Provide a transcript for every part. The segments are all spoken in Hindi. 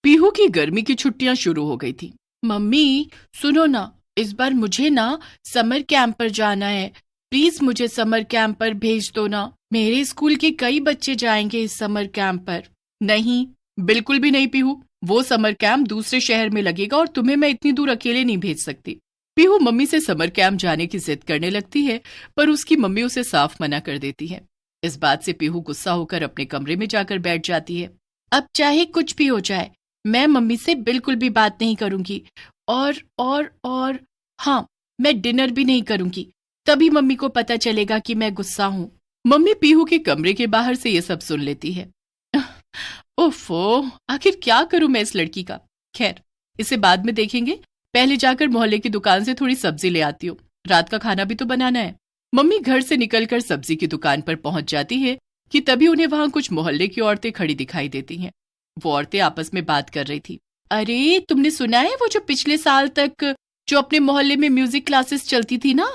पीहू की गर्मी की छुट्टियां शुरू हो गई थी। मम्मी सुनो ना, इस बार मुझे ना समर कैंप पर जाना है। प्लीज मुझे समर कैंप पर भेज दो ना। मेरे स्कूल के कई बच्चे जाएंगे इस समर कैंप पर। नहीं, बिल्कुल भी नहीं पीहू। वो समर कैंप दूसरे शहर में लगेगा और तुम्हें मैं इतनी दूर अकेले नहीं भेज सकती। पीहू मम्मी से समर कैंप जाने की जिद करने लगती है, पर उसकी मम्मी उसे साफ मना कर देती है। इस बात से पीहू गुस्सा होकर अपने कमरे में जाकर बैठ जाती है। अब चाहे कुछ भी हो जाए, मैं मम्मी से बिल्कुल भी बात नहीं करूंगी। और हाँ, मैं डिनर भी नहीं करूंगी। तभी मम्मी को पता चलेगा कि मैं गुस्सा हूँ। मम्मी पीहू के कमरे के बाहर से ये सब सुन लेती है। ओफो, आखिर क्या करूं मैं इस लड़की का। खैर, इसे बाद में देखेंगे। पहले जाकर मोहल्ले की दुकान से थोड़ी सब्जी ले आती हूँ। रात का खाना भी तो बनाना है। मम्मी घर से निकलकर सब्जी की दुकान पर पहुंच जाती है कि तभी उन्हें वहां कुछ मोहल्ले की औरतें खड़ी दिखाई देती हैं। वो औरतें आपस में बात कर रही थी। अरे, तुमने सुना है वो जो पिछले साल तक जो अपने मोहल्ले में म्यूजिक क्लासेस चलती थी ना,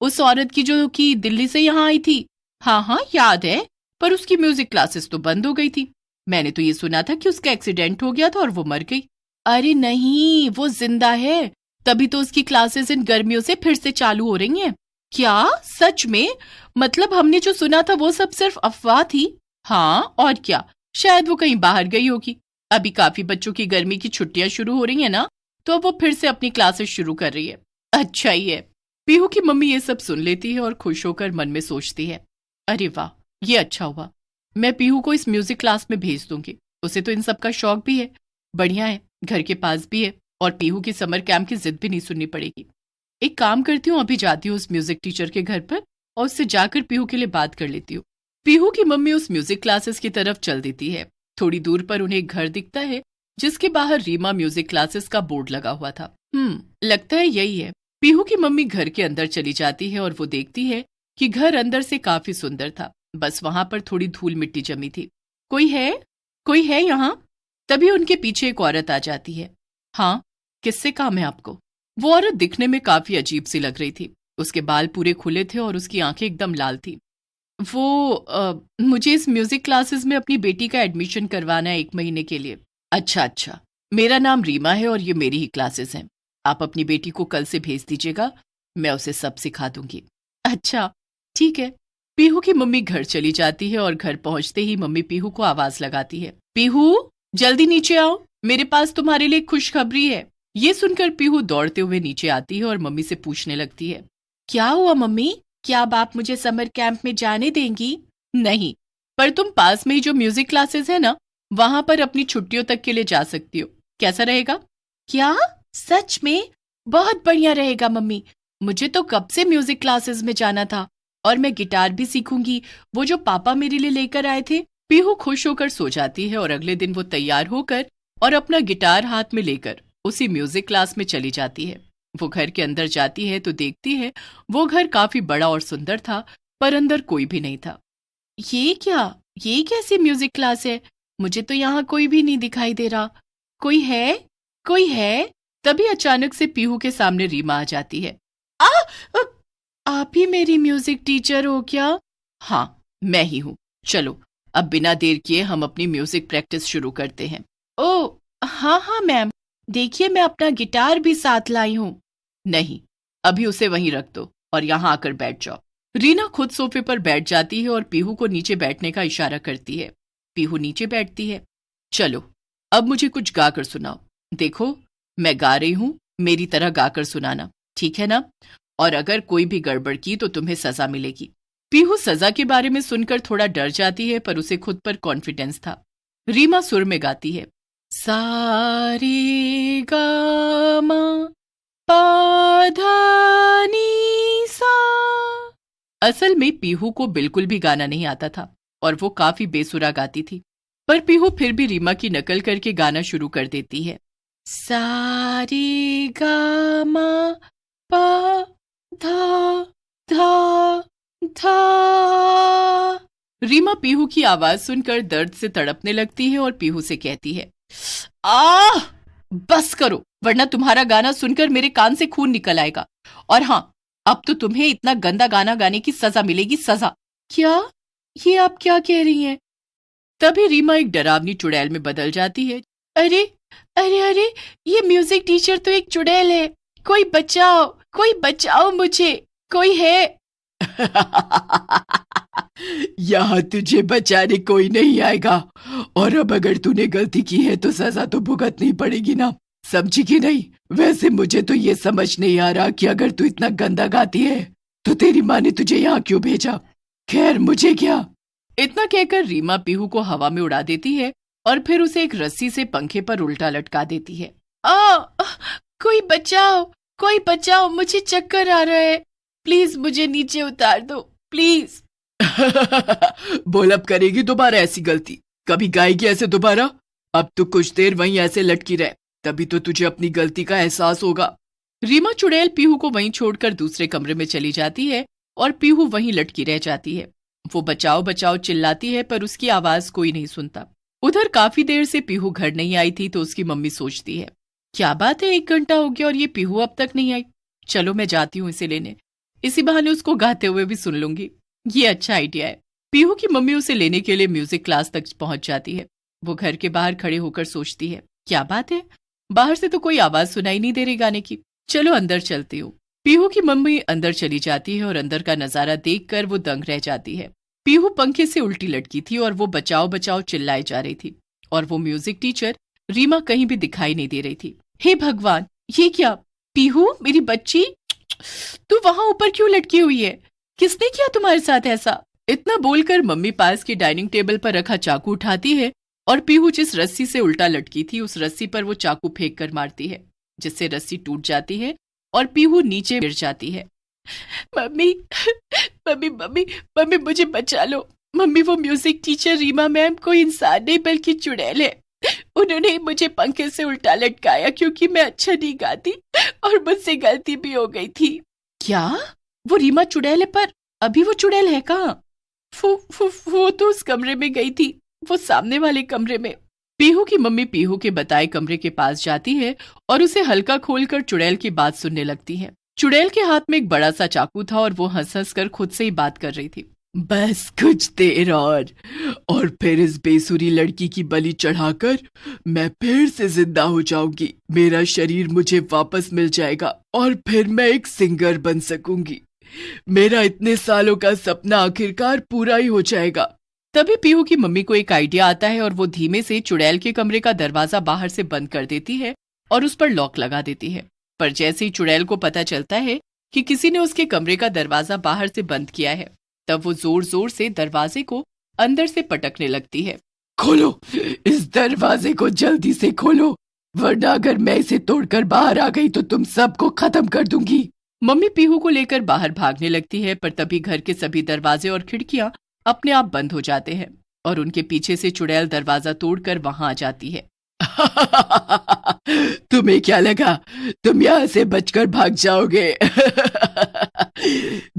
उस औरत की जो कि दिल्ली से यहाँ आई थी। हाँ हाँ, याद है, पर उसकी म्यूजिक क्लासेस तो बंद हो गई थी। मैंने तो ये सुना था कि उसका एक्सीडेंट हो गया था और वो मर गई। अरे नहीं, वो जिंदा है। तभी तो उसकी क्लासेस इन गर्मियों से फिर से चालू हो रही हैं। क्या सच में? मतलब हमने जो सुना था वो सब सिर्फ अफवाह थी। हाँ, और क्या, शायद वो कहीं बाहर गई होगी। अभी काफी बच्चों की गर्मी की छुट्टियां शुरू हो रही है ना, तो अब वो फिर से अपनी क्लासेस शुरू कर रही है। अच्छा ही है। पीहू की मम्मी ये सब सुन लेती है और खुश होकर मन में सोचती है, अरे वाह, ये अच्छा हुआ। मैं पीहू को इस म्यूजिक क्लास में भेज दूंगी। उसे तो इन सब का शौक भी है। बढ़िया है, घर के पास भी है और पीहू की समर कैंप की जिद भी नहीं सुननी पड़ेगी। एक काम करती हूँ, अभी जाती हूँ उस म्यूजिक टीचर के घर पर और उससे जाकर पीहू के लिए बात कर लेती हूँ। पीहू की मम्मी उस म्यूजिक क्लासेस की तरफ चल देती है। थोड़ी दूर पर उन्हें एक घर दिखता है जिसके बाहर रीमा म्यूजिक क्लासेस का बोर्ड लगा हुआ था। लगता है यही है। पीहू की मम्मी घर के अंदर चली जाती है और वो देखती है कि घर अंदर से काफी सुंदर था, बस वहां पर थोड़ी धूल मिट्टी जमी थी। कोई है यहाँ? तभी उनके पीछे एक औरत आ जाती है। हाँ, किससे काम है आपको? वो औरत दिखने में काफी अजीब सी लग रही थी। उसके बाल पूरे खुले थे और उसकी आंखें एकदम लाल थी। मुझे इस म्यूजिक क्लासेस में अपनी बेटी का एडमिशन करवाना है 1 महीने के लिए। अच्छा, मेरा नाम रीमा है और ये मेरी ही क्लासेस हैं। आप अपनी बेटी को कल से भेज दीजिएगा, मैं उसे सब सिखा दूंगी। अच्छा, ठीक है। पीहू की मम्मी घर चली जाती है और घर पहुंचते ही मम्मी पीहू को आवाज लगाती है, पीहू जल्दी नीचे आओ, मेरे पास तुम्हारे लिए खुशखबरी है। ये सुनकर पीहू दौड़ते हुए नीचे आती है और मम्मी से पूछने लगती है, क्या हुआ मम्मी? क्या अब आप मुझे समर कैंप में जाने देंगी? नहीं, पर तुम पास में ही जो म्यूजिक क्लासेस है ना, वहां पर अपनी छुट्टियों तक के लिए जा सकती हो। कैसा रहेगा? क्या सच में? बहुत बढ़िया रहेगा मम्मी। मुझे तो कब से म्यूजिक क्लासेस में जाना था और मैं गिटार भी सीखूंगी, वो जो पापा मेरे लिए लेकर आए थे। पीहू खुश होकर सो जाती है और अगले दिन वो तैयार होकर और अपना गिटार हाथ में लेकर उसी म्यूजिक क्लास में चली जाती है। वो घर के अंदर जाती है तो देखती है वो घर काफी बड़ा और सुंदर था, पर अंदर कोई भी नहीं था। ये कैसी म्यूजिक क्लास है? मुझे तो यहाँ कोई भी नहीं दिखाई दे रहा। कोई है? तभी अचानक से पीहू के सामने रीमा आ जाती है। आ, आप ही मेरी म्यूजिक टीचर हो क्या? हाँ, मैं ही हूँ। चलो, अब बिना देर किए हम अपनी म्यूजिक प्रैक्टिस शुरू करते हैं। ओह, हाँ मैम, देखिए मैं अपना गिटार भी साथ लाई हूँ। नहीं, अभी उसे वहीं रख दो और यहाँ आकर बैठ जाओ। रीना खुद सोफे पर बैठ जाती है और पीहू को नीचे बैठने का इशारा करती है। पीहू नीचे बैठती है। चलो, अब मुझे कुछ गा कर सुनाओ। देखो, मैं गा रही हूँ, मेरी तरह गाकर सुनाना, ठीक है ना? और अगर कोई भी गड़बड़ की तो तुम्हें सजा मिलेगी। पीहू सजा के बारे में सुनकर थोड़ा डर जाती है, पर उसे खुद पर कॉन्फिडेंस था। रीमा सुर में गाती है, सा रे गा मा पा धा नी सा। असल में पीहू को बिल्कुल भी गाना नहीं आता था और वो काफी बेसुरा गाती थी, पर पीहू फिर भी रीमा की नकल करके गाना शुरू कर देती है। सा रे गा मा पा धा धा धा। रीमा पीहू की आवाज सुनकर दर्द से तड़पने लगती है और पीहू से कहती है, आह, बस करो, वरना तुम्हारा गाना सुनकर मेरे कान से खून निकल आएगा। और हाँ, अब तो तुम्हें इतना गंदा गाना गाने की सजा मिलेगी, सजा। क्या? ये आप क्या कह रही हैं? तभी रीमा एक डरावनी चुड़ैल में बदल जाती है। अरे अरे अरे, ये म्यूजिक टीचर तो एक चुड़ैल है। कोई बचाओ मुझे, कोई है? यहाँ तुझे बचाने कोई नहीं आएगा, और अब अगर तूने गलती की है तो सजा तो भुगतनी पड़ेगी ना, समझी कि नहीं? वैसे मुझे तो ये समझ नहीं आ रहा कि अगर तू इतना गंदा गाती है तो तेरी माँ ने तुझे यहाँ क्यों भेजा। खैर मुझे क्या। इतना कहकर रीमा पीहू को हवा में उड़ा देती है और फिर उसे एक रस्सी से पंखे पर उल्टा लटका देती है। कोई बचाओ, मुझे चक्कर आ रहा है, प्लीज मुझे नीचे उतार दो, प्लीज। बोल, अब करेगी दोबारा ऐसी गलती? कभी गाएगी ऐसे दोबारा? अब तो कुछ देर वहीं ऐसे लटकी रहे, तभी तो तुझे अपनी गलती का एहसास होगा। रीमा चुड़ैल पीहू को वहीं छोड़कर दूसरे कमरे में चली जाती है और पीहू वहीं लटकी रह जाती है। वो बचाओ बचाओ चिल्लाती है पर उसकी आवाज कोई नहीं सुनता। उधर काफी देर से पीहू घर नहीं आई थी तो उसकी मम्मी सोचती है, क्या बात है, 1 घंटा हो गया और ये पीहू अब तक नहीं आई। चलो मैं जाती हूँ इसे लेने, इसी बहाने उसको गाते हुए भी सुन लूंगी। ये अच्छा आइडिया है। पीहू की मम्मी उसे लेने के लिए म्यूजिक क्लास तक पहुंच जाती है। वो घर के बाहर खड़े होकर सोचती है, क्या बात है, बाहर से तो कोई आवाज सुनाई नहीं दे रही गाने की, चलो अंदर चलती हूँ। पीहू की मम्मी अंदर चली जाती है और अंदर का नजारा देखकर वो दंग रह जाती है। पीहू पंखे से उल्टी लटकी थी और वो बचाओ बचाओ चिल्लाई जा रही थी, और वो म्यूजिक टीचर रीमा कहीं भी दिखाई नहीं दे रही थी। हे भगवान, ये क्या? पीहू मेरी बच्ची, तू वहां ऊपर क्यों लटकी हुई है? किसने किया तुम्हारे साथ ऐसा? इतना बोलकर मम्मी पास की डाइनिंग टेबल पर रखा चाकू उठाती है और पीहू जिस रस्सी से उल्टा लटकी थी उस रस्सी पर वो चाकू फेंक कर मारती है, जिससे रस्सी टूट जाती है और पीहू नीचे गिर जाती है। मम्मी मम्मी मम्मी मम्मी मुझे बचा लो। मम्मी, वो म्यूजिक टीचर रीमा मैम कोई इंसान नहीं बल्कि चुड़ैल है। उन्होंने मुझे पंखे से उल्टा लटकाया क्योंकि मैं अच्छा नहीं गाती और मुझसे गलती भी हो गई थी। क्या? वो रीमा चुड़ैल है, पर अभी वो चुड़ैल है कहाँ? वो तो उस कमरे में गई थी, वो सामने वाले कमरे में। पीहू की मम्मी पीहू के बताए कमरे के पास जाती है और उसे हल्का खोलकर चुड़ैल की बात सुनने लगती है। चुड़ैल के हाथ में एक बड़ा सा चाकू था और वो हंस हंस कर खुद से ही बात कर रही थी। बस कुछ देर और फिर इस बेसुरी लड़की की बलि चढ़ाकर मैं फिर से जिंदा हो जाऊंगी। मेरा शरीर मुझे वापस मिल जाएगा और फिर मैं एक सिंगर बन सकूंगी। मेरा इतने सालों का सपना आखिरकार पूरा ही हो जाएगा। तभी पीहू की मम्मी को एक आइडिया आता है और वो धीमे से चुड़ैल के कमरे का दरवाजा बाहर से बंद कर देती है और उस पर लॉक लगा देती है। पर जैसे ही चुड़ैल को पता चलता है कि किसी ने उसके कमरे का दरवाजा बाहर से बंद किया है, तब वो जोर जोर से दरवाजे को अंदर से पटकने लगती है। खोलो, इस दरवाजे को जल्दी से खोलो, वरना अगर मैं इसे तोड़कर बाहर आ गई तो तुम सबको खत्म कर दूंगी। मम्मी पीहू को लेकर बाहर भागने लगती है, पर तभी घर के सभी दरवाजे और खिड़कियां अपने आप बंद हो जाते हैं और उनके पीछे से चुड़ैल दरवाजा तोड़कर वहां आ जाती है। तुम्हें क्या लगा तुम यहाँ से बचकर भाग जाओगे?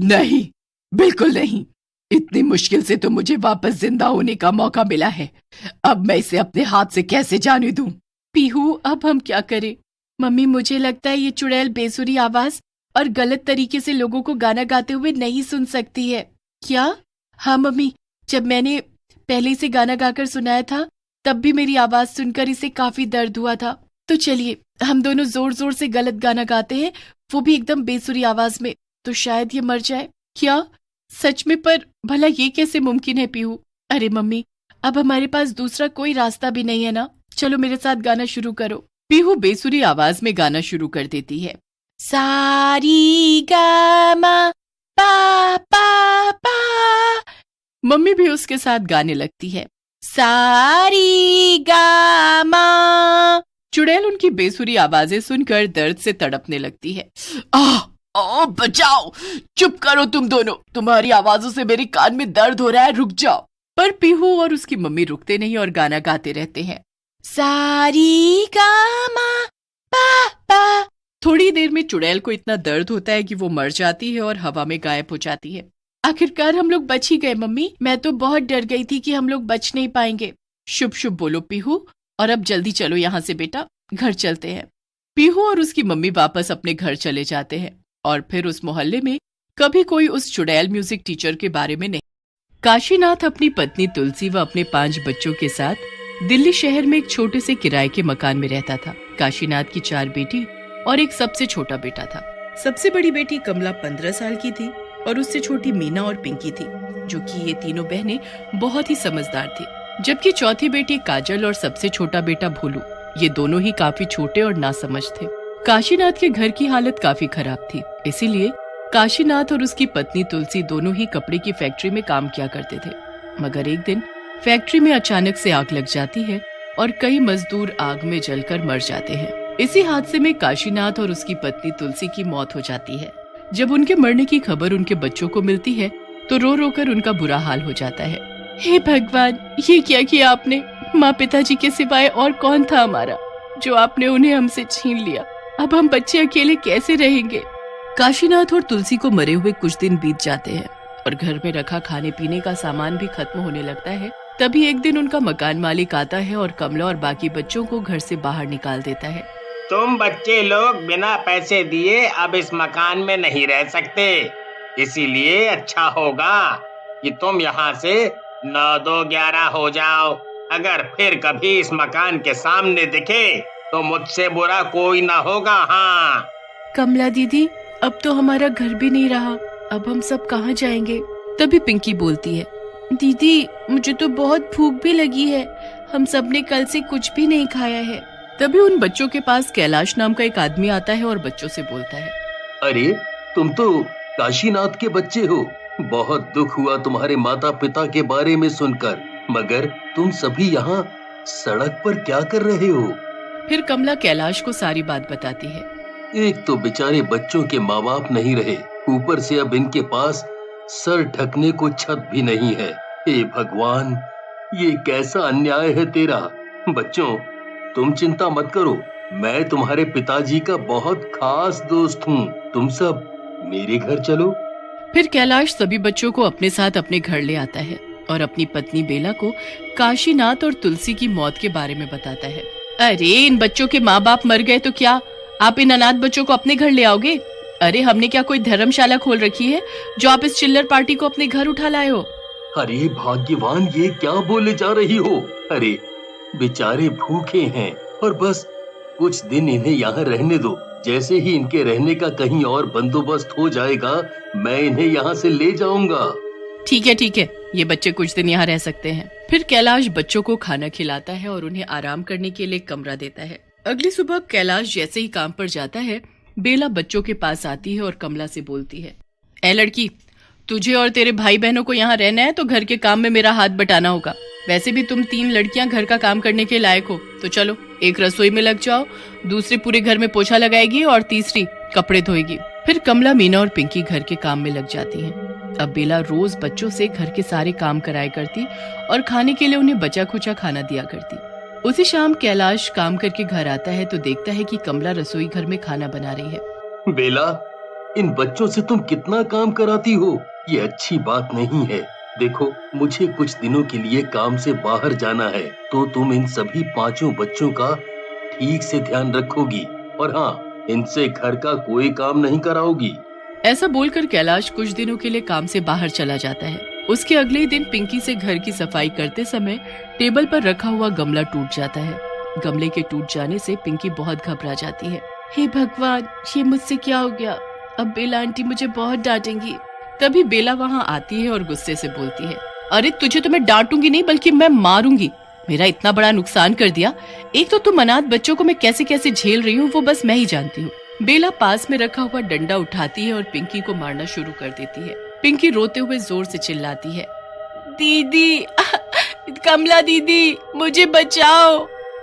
नहीं, बिल्कुल नहीं। इतनी मुश्किल से तो मुझे वापस जिंदा होने का मौका मिला है, अब मैं इसे अपने हाथ से कैसे जाने दूं? पीहू, अब हम क्या करें? मम्मी, मुझे लगता है ये चुड़ैल बेसुरी आवाज और गलत तरीके से लोगों को गाना गाते हुए नहीं सुन सकती है। क्या? हाँ मम्मी, जब मैंने पहले से गाना गाकर सुनाया था तब भी मेरी आवाज सुनकर इसे काफी दर्द हुआ था। तो चलिए हम दोनों जोर जोर से गलत गाना गाते हैं, वो भी एकदम बेसुरी आवाज में, तो शायद ये मर जाए। क्या? सच में? पर भला ये कैसे मुमकिन है पीहू? अरे मम्मी, अब हमारे पास दूसरा कोई रास्ता भी नहीं है ना, चलो मेरे साथ गाना शुरू करो। पीहू बेसुरी आवाज में गाना शुरू कर देती है। सारी गामा पा पा पा। मम्मी भी उसके साथ गाने लगती है। सारी गामा। चुड़ैल उनकी बेसुरी आवाजें सुनकर दर्द से तड़पने लगती है। बचाओ, चुप करो तुम दोनों, तुम्हारी आवाजों से मेरे कान में दर्द हो रहा है, रुक जाओ। पर पीहू और उसकी मम्मी रुकते नहीं और गाना गाते रहते हैं। सारी गामा पा पा। थोड़ी देर में चुड़ैल को इतना दर्द होता है कि वो मर जाती है और हवा में गायब हो जाती है। आखिरकार हम लोग बच ही गए मम्मी, मैं तो बहुत डर गई थी कि हम लोग बच नहीं पाएंगे। शुभ शुभ बोलो पीहू, और अब जल्दी चलो यहाँ से बेटा, घर चलते हैं। पीहू और उसकी मम्मी वापस अपने घर चले जाते हैं और फिर उस मोहल्ले में कभी कोई उस चुड़ैल म्यूजिक टीचर के बारे में नहीं। काशीनाथ अपनी पत्नी तुलसी व अपने 5 बच्चों के साथ दिल्ली शहर में एक छोटे से किराए के मकान में रहता था। काशीनाथ की 4 बेटी और एक सबसे छोटा बेटा था। सबसे बड़ी बेटी कमला 15 साल की थी और उससे छोटी मीना और पिंकी थी, जो कि ये तीनों बहनें बहुत ही समझदार थी। जबकि चौथी बेटी काजल और सबसे छोटा बेटा भोलू, ये दोनों ही काफी छोटे और नासमझ थे। काशीनाथ के घर की हालत काफी खराब थी, इसीलिए काशीनाथ और उसकी पत्नी तुलसी दोनों ही कपड़े की फैक्ट्री में काम किया करते थे। मगर एक दिन फैक्ट्री में अचानक से आग लग जाती है और कई मजदूर आग में जलकर मर जाते हैं। इसी हादसे में काशीनाथ और उसकी पत्नी तुलसी की मौत हो जाती है। जब उनके मरने की खबर उनके बच्चों को मिलती है तो रो रो कर उनका बुरा हाल हो जाता है। हे भगवान, ये क्या किया आपने? माँ पिताजी के सिवाय और कौन था हमारा, जो आपने उन्हें हमसे छीन लिया? अब हम बच्चे अकेले कैसे रहेंगे? काशीनाथ और तुलसी को मरे हुए कुछ दिन बीत जाते हैं और घर में रखा खाने पीने का सामान भी खत्म होने लगता है। तभी एक दिन उनका मकान मालिक आता है और कमला और बाकी बच्चों को घर से बाहर निकाल देता है। तुम बच्चे लोग बिना पैसे दिए अब इस मकान में नहीं रह सकते, इसीलिए अच्छा होगा कि तुम यहाँ से 9, 2, 11 हो जाओ। अगर फिर कभी इस मकान के सामने दिखे तो मुझसे बुरा कोई ना होगा। हाँ कमला दीदी, अब तो हमारा घर भी नहीं रहा, अब हम सब कहाँ जाएंगे? तभी पिंकी बोलती है, दीदी मुझे तो बहुत भूख भी लगी है, हम सब ने कल से कुछ भी नहीं खाया है। तभी उन बच्चों के पास कैलाश नाम का एक आदमी आता है और बच्चों से बोलता है, अरे तुम तो काशीनाथ के बच्चे हो। बहुत दुख हुआ तुम्हारे माता पिता के बारे में सुनकर, मगर तुम सभी यहाँ सड़क पर क्या कर रहे हो? फिर कमला कैलाश को सारी बात बताती है। एक तो बेचारे बच्चों के माँ बाप नहीं रहे, ऊपर से अब इनके पास सर ढकने को छत भी नहीं है। हे भगवान, ये कैसा अन्याय है तेरा। बच्चों तुम चिंता मत करो, मैं तुम्हारे पिताजी का बहुत खास दोस्त हूँ। तुम सब मेरे घर चलो। फिर कैलाश सभी बच्चों को अपने साथ अपने घर ले आता है और अपनी पत्नी बेला को काशीनाथ और तुलसी की मौत के बारे में बताता है। अरे इन बच्चों के माँ बाप मर गए तो क्या आप इन अनाथ बच्चों को अपने घर ले आओगे? अरे हमने क्या कोई धर्मशाला खोल रखी है जो आप इस चिल्लर पार्टी को अपने घर उठा लाए हो? अरे भाग्यवान, ये क्या बोले जा रही हो? अरे बेचारे भूखे हैं और बस कुछ दिन इन्हें यहाँ रहने दो। जैसे ही इनके रहने का कहीं और बंदोबस्त हो जाएगा, मैं इन्हें यहाँ से ले जाऊंगा। ठीक है, ये बच्चे कुछ दिन यहाँ रह सकते हैं। फिर कैलाश बच्चों को खाना खिलाता है और उन्हें आराम करने के लिए कमरा देता है। अगली सुबह कैलाश जैसे ही काम पर जाता है, बेला बच्चों के पास आती है और कमला से बोलती है, ए लड़की, तुझे और तेरे भाई बहनों को यहाँ रहना है तो घर के काम में मेरा हाथ बटाना होगा। वैसे भी तुम 3 लड़कियां घर का काम करने के लायक हो, तो चलो एक रसोई में लग जाओ, दूसरी पूरे घर में पोछा लगाएगी और तीसरी कपड़े धोएगी। फिर कमला, मीना और पिंकी घर के काम में लग जाती हैं। अब बेला रोज बच्चों से घर के सारे काम कराया करती और खाने के लिए उन्हें बचा खुचा खाना दिया करती। उसी शाम कैलाश काम करके घर आता है तो देखता है कि कमला रसोई घर में खाना बना रही है। बेला, इन बच्चों से तुम कितना काम कराती हो? ये अच्छी बात नहीं है। देखो, मुझे कुछ दिनों के लिए काम से बाहर जाना है, तो तुम इन सभी 5 बच्चों का ठीक से ध्यान रखोगी और हाँ, इनसे घर का कोई काम नहीं कराओगी। ऐसा बोलकर कैलाश कुछ दिनों के लिए काम से बाहर चला जाता है। उसके अगले दिन पिंकी से घर की सफाई करते समय टेबल पर रखा हुआ गमला टूट जाता है। गमले के टूट जाने से पिंकी बहुत घबरा जाती है। हे भगवान, ये मुझसे क्या हो गया? अब बेला आंटी मुझे बहुत डांटेंगी। तभी बेला वहाँ आती है और गुस्से से बोलती है, अरे तुझे तो मैं डांटूंगी नहीं बल्कि मैं मारूंगी। मेरा इतना बड़ा नुकसान कर दिया। एक तो तुम अनाथ बच्चों को मैं कैसे कैसे झेल रही हूँ वो बस मैं ही जानती हूँ। बेला पास में रखा हुआ डंडा उठाती है और पिंकी को मारना शुरू कर देती है। पिंकी रोते हुए जोर से चिल्लाती है, दीदी, कमला दीदी, मुझे बचाओ।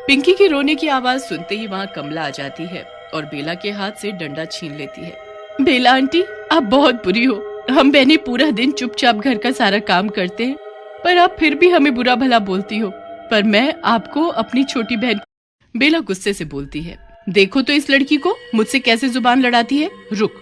पिंकी के रोने की आवाज सुनते ही वहाँ कमला आ जाती है और बेला के हाथ से डंडा छीन लेती है। बेला आंटी, आप बहुत बुरी हो। हम बहनें पूरा दिन चुपचाप घर का सारा काम करते हैं, पर आप फिर भी हमें बुरा भला बोलती हो। पर मैं आपको अपनी छोटी बहन। बेला गुस्से से बोलती है, देखो तो इस लड़की को मुझसे कैसे जुबान लड़ाती है। रुक,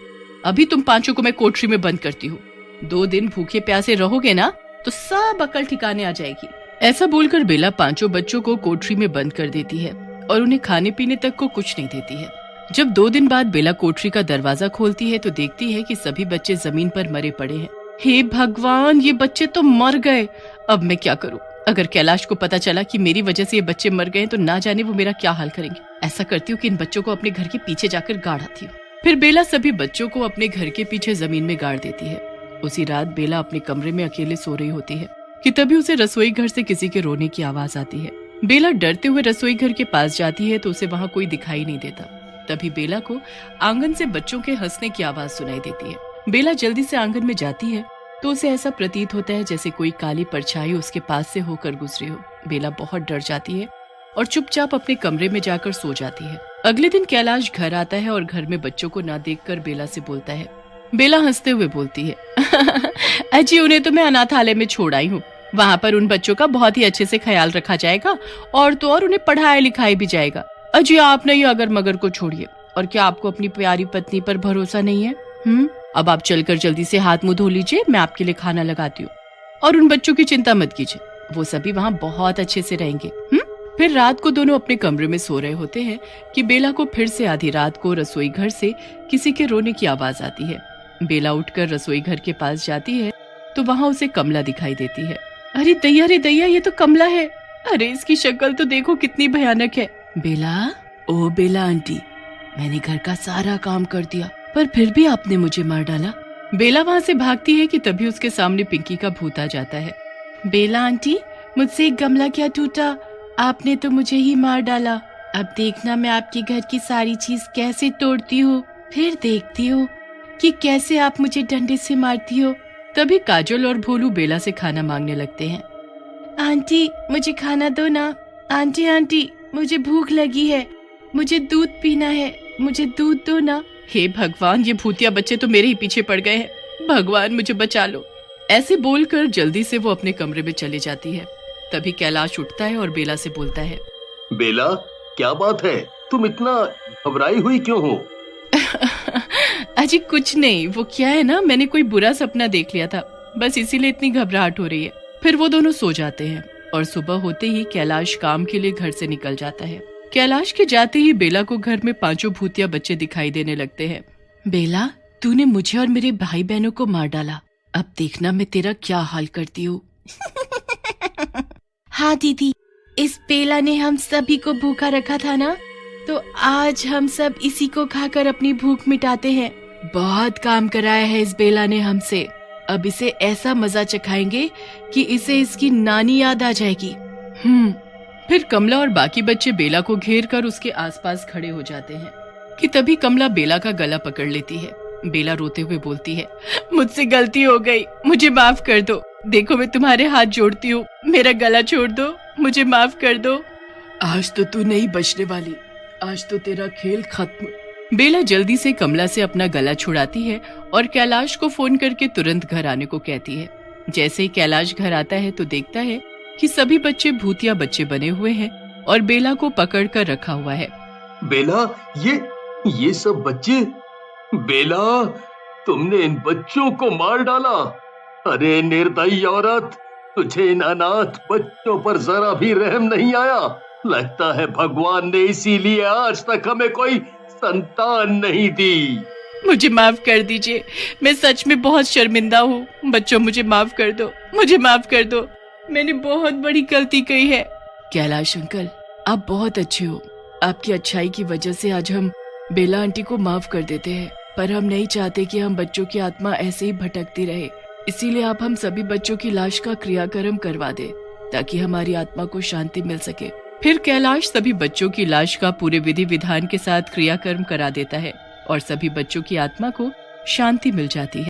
अभी तुम 5 को मैं कोठरी में बंद करती हूँ। 2 दिन भूखे प्यासे रहोगे ना तो सब अकल ठिकाने आ जाएगी। ऐसा बोलकर बेला 5 बच्चों को कोठरी में बंद कर देती है और उन्हें खाने पीने तक को कुछ नहीं देती है। जब 2 दिन बाद बेला कोठरी का दरवाजा खोलती है तो देखती है कि सभी बच्चे जमीन पर मरे पड़े हैं। हे भगवान, ये बच्चे तो मर गए। अब मैं क्या करूं? अगर कैलाश को पता चला कि मेरी वजह से ये बच्चे मर गए तो ना जाने वो मेरा क्या हाल करेंगे। ऐसा करती हूँ कि इन बच्चों को अपने घर के पीछे जाकर गाड़ आती हूँ। फिर बेला सभी बच्चों को अपने घर के पीछे जमीन में गाड़ देती है। उसी रात बेला अपने कमरे में अकेले सो रही होती है कि तभी उसे रसोई घर से किसी के रोने की आवाज आती है। बेला डरते हुए रसोई घर के पास जाती है तो उसे वहाँ कोई दिखाई नहीं देता। तभी बेला को आंगन से बच्चों के हंसने की आवाज सुनाई देती है। बेला जल्दी से आंगन में जाती है तो उसे ऐसा प्रतीत होता है जैसे कोई काली परछाई उसके पास से होकर गुजरी हो। बेला बहुत डर जाती है और चुपचाप अपने कमरे में जाकर सो जाती है। अगले दिन कैलाश घर आता है और घर में बच्चों को ना देखकर बेला से बोलता है। बेला हंसते हुए बोलती है अजी उन्हें तो मैं अनाथालय में छोड़ आई हूँ। वहाँ पर उन बच्चों का बहुत ही अच्छे से ख्याल रखा जाएगा और तो और उन्हें पढ़ाया लिखाया भी जाएगा। अजी आप नहीं अगर मगर को छोड़िए। और क्या आपको अपनी प्यारी पत्नी पर भरोसा नहीं है? अब आप चलकर जल्दी से हाथ मुंह धो लीजिए, मैं आपके लिए खाना लगाती हूँ। और उन बच्चों की चिंता मत कीजिए, वो सभी वहाँ बहुत अच्छे से रहेंगे। फिर रात को दोनों अपने कमरे में सो रहे होते हैं कि बेला को फिर से आधी रात को रसोई घर से किसी के रोने की आवाज आती है। बेला उठकर रसोई घर के पास जाती है तो वहाँ उसे कमला दिखाई देती है। अरे दैया ये तो कमला है। अरे इसकी शक्ल तो देखो कितनी भयानक है। बेला, ओ बेला आंटी, मैंने घर का सारा काम कर दिया पर फिर भी आपने मुझे मार डाला। बेला वहाँ से भागती है कि तभी उसके सामने पिंकी का भूत आ जाता है। बेला आंटी, मुझसे एक गमला क्या टूटा, आपने तो मुझे ही मार डाला। अब देखना मैं आपके घर की सारी चीज कैसे तोड़ती हूँ, फिर देखती हूँ कि कैसे आप मुझे डंडे से मारती हो। तभी काजल और भोलू बेला से खाना मांगने लगते हैं। आंटी मुझे खाना दो ना, आंटी आंटी मुझे भूख लगी है, मुझे दूध पीना है, मुझे दूध दो ना। हे भगवान, ये भूतिया बच्चे तो मेरे ही पीछे पड़ गए हैं, भगवान मुझे बचा लो। ऐसे बोलकर जल्दी से वो अपने कमरे में चली जाती है। तभी कैलाश उठता है और बेला से बोलता है। बेला, क्या बात है, तुम इतना घबराई हुई क्यों हो? अजी कुछ नहीं, वो क्या है ना, मैंने कोई बुरा सपना देख लिया था, बस इसीलिए इतनी घबराहट हो रही है। फिर वो दोनों सो जाते हैं और सुबह होते ही कैलाश काम के लिए घर से निकल जाता है। कैलाश के जाते ही बेला को घर में 5 भूतिया बच्चे दिखाई देने लगते हैं। बेला, तूने मुझे और मेरे भाई बहनों को मार डाला, अब देखना मैं तेरा क्या हाल करती हूँ। हाँ दीदी, इस बेला ने हम सभी को भूखा रखा था ना, तो आज हम सब इसी को खाकर अपनी भूख मिटाते हैं। बहुत काम कराया है इस बेला ने हमसे, अब इसे ऐसा मजा चखाएंगे कि इसे इसकी नानी याद आ जाएगी। फिर कमला और बाकी बच्चे बेला को घेर कर उसके आसपास खड़े हो जाते हैं कि तभी कमला बेला का गला पकड़ लेती है। बेला रोते हुए बोलती है, मुझसे गलती हो गई, मुझे माफ कर दो। देखो मैं तुम्हारे हाथ जोड़ती हूँ, मेरा गला छोड़ दो, मुझे माफ कर दो। आज तो तू नहीं बचने वाली, आज तो तेरा खेल खत्म। बेला जल्दी से कमला से अपना गला छुड़ाती है और कैलाश को फोन करके तुरंत घर आने को कहती है। जैसे ही कैलाश घर आता है तो देखता है कि सभी बच्चे भूतिया बच्चे बने हुए हैं और बेला को पकड़ कर रखा हुआ है। बेला, ये सब बच्चे? बेला, तुमने इन बच्चों को मार डाला? अरे निर्दयी औरत, तुझे इन अनाथ बच्चों पर जरा भी रहम नहीं आया। लगता है भगवान ने इसीलिए आज तक हमें कोई संतान नहीं दी। मुझे माफ कर दीजिए, मैं सच में बहुत शर्मिंदा हूँ। बच्चों मुझे माफ कर दो, मुझे माफ कर दो, मैंने बहुत बड़ी गलती की है। कैलाश अंकल, आप बहुत अच्छे हो, आपकी अच्छाई की वजह से आज हम बेला आंटी को माफ कर देते हैं, पर हम नहीं चाहते कि हम बच्चों की आत्मा ऐसे ही भटकती रहे, इसीलिए आप हम सभी बच्चों की लाश का क्रियाकर्म करवा दे ताकि हमारी आत्मा को शांति मिल सके। फिर कैलाश सभी बच्चों की लाश का पूरे विधि विधान के साथ क्रियाकर्म करा देता है और सभी बच्चों की आत्मा को शांति मिल जाती है।